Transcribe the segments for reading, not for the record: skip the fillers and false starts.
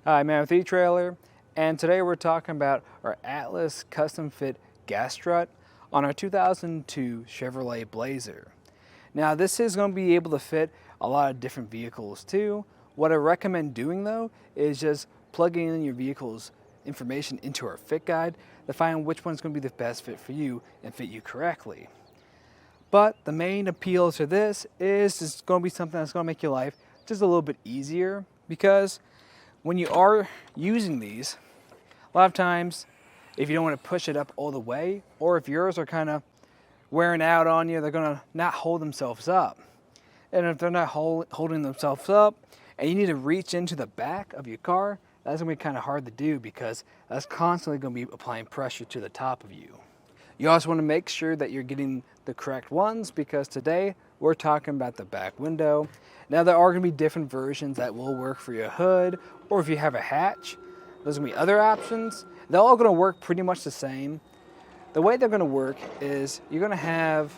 Hi, I'm with etrailer, and today we're talking about our Atlas custom fit gas strut on our 2002 Chevrolet Blazer. Now this is going to be able to fit a lot of different vehicles too. What I recommend doing though is just plugging in your vehicle's information into our fit guide to find which one's going to be the best fit for you and fit you correctly. But the main appeal to this is it's going to be something that's going to make your life just a little bit easier, because when you are using these, a lot of times, if you don't want to push it up all the way, or if yours are kind of wearing out on you, they're going to not hold themselves up. And if they're not holding themselves up, and you need to reach into the back of your car, that's going to be kind of hard to do, because that's constantly going to be applying pressure to the top of you. You also want to make sure that you're getting the correct ones, because today we're talking about the back window. Now there are going to be different versions that will work for your hood, or if you have a hatch, there's going to be other options. They're all going to work pretty much the same. The way they're going to work is you're going to have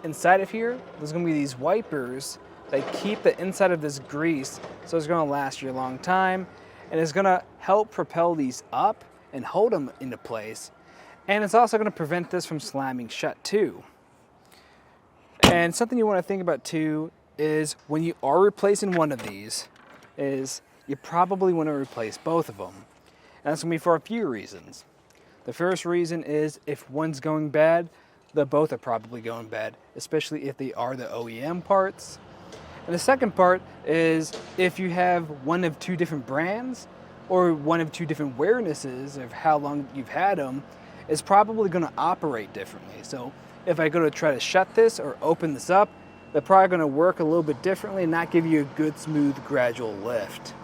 inside of here, there's going to be these wipers that keep the inside of this grease, so it's going to last you a long time, and it's going to help propel these up and hold them into place. And it's also going to prevent this from slamming shut too. And something you want to think about too is when you are replacing one of these, is you probably want to replace both of them. And that's going to be for a few reasons. The first reason is if one's going bad, the both are probably going bad, especially if they are the OEM parts. And the second part is if you have one of two different brands or one of two different wearnesses of how long you've had them, it's probably going to operate differently. So if I go to try to shut this or open this up, they're probably going to work a little bit differently and not give you a good, smooth, gradual lift.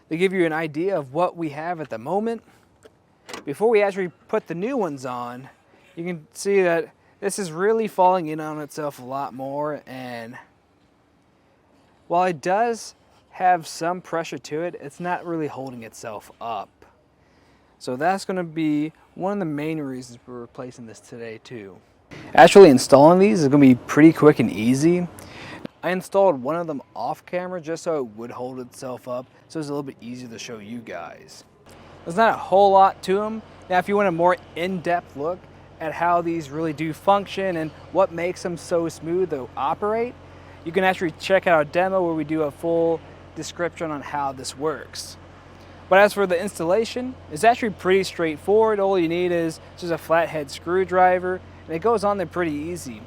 To give you an idea of what we have at the moment, before we actually put the new ones on, you can see that this is really falling in on itself a lot more, and while it does have some pressure to it, it's not really holding itself up. So that's going to be one of the main reasons we're replacing this today too. Actually installing these is going to be pretty quick and easy. I installed one of them off camera just so it would hold itself up, so it's a little bit easier to show you guys. There's not a whole lot to them. Now if you want a more in-depth look at how these really do function and what makes them so smooth to operate, you can actually check out a demo where we do a full description on how this works. But as for the installation, it's actually pretty straightforward. All you need is just a flathead screwdriver, and it goes on there pretty easy.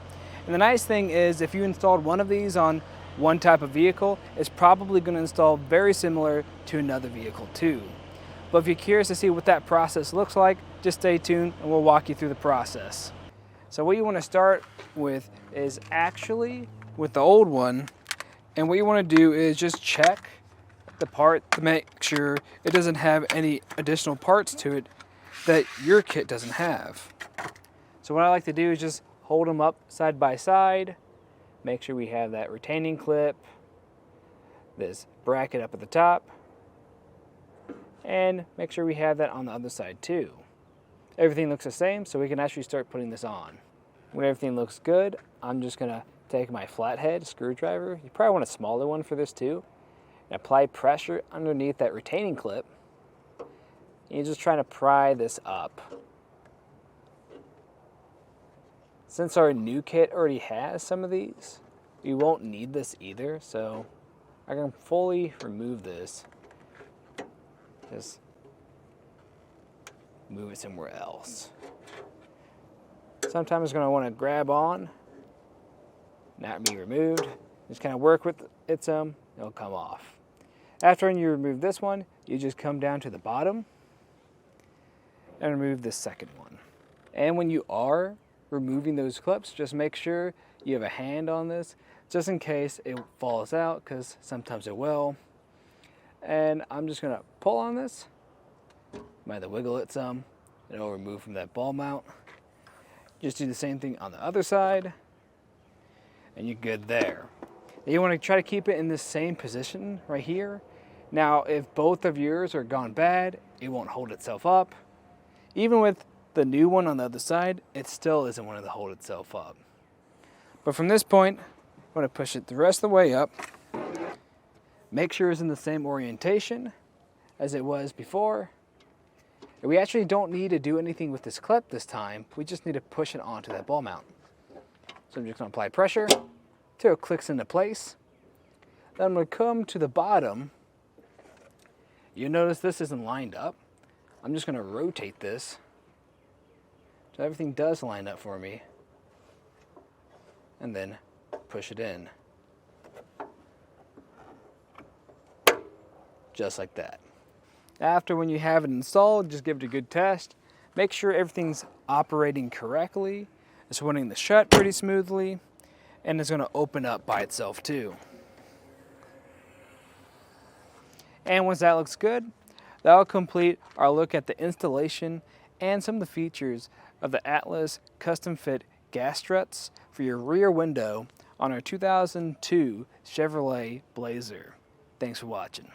And the nice thing is if you installed one of these on one type of vehicle, it's probably going to install very similar to another vehicle too. But if you're curious to see what that process looks like, just stay tuned and we'll walk you through the process. So what you want to start with is actually with the old one, and what you want to do is just check the part to make sure it doesn't have any additional parts to it that your kit doesn't have. So what I like to do is just hold them up side by side, make sure we have that retaining clip, this bracket up at the top, and make sure we have that on the other side too. Everything looks the same, so we can actually start putting this on. When everything looks good, I'm just going to take my flathead screwdriver, you probably want a smaller one for this too, and apply pressure underneath that retaining clip. And you're just trying to pry this up. Since our new kit already has some of these, we won't need this either, so I can fully remove this. Just move it somewhere else. Sometimes it's going to want to grab on, not be removed. Just kind of work with it some, it'll come off. After you remove this one, you just come down to the bottom and remove this second one. And when you are removing those clips, just make sure you have a hand on this, just in case it falls out, because sometimes it will. And I'm just going to pull on this, might wiggle it some, and it'll remove from that ball mount. Just do the same thing on the other side, and you're good there. Now you want to try to keep it in this same position right here. Now if both of yours are gone bad, it won't hold itself up. Even with the new one on the other side, it still isn't going to hold itself up. But from this point, I'm going to push it the rest of the way up. Make sure it's in the same orientation. as it was before. And we actually don't need to do anything with this clip this time. We just need to push it onto that ball mount. So I'm just going to apply pressure till it clicks into place. Then I'm going to come to the bottom. You notice this isn't lined up. I'm just going to rotate this so everything does line up for me. And then push it in. Just like that. After, when you have it installed, just give it a good test. Make sure everything's operating correctly. It's running the shut pretty smoothly, and it's going to open up by itself too. And once that looks good, that'll complete our look at the installation and some of the features of the Atlas custom fit gas struts for your rear window on our 2002 Chevrolet Blazer. Thanks for watching.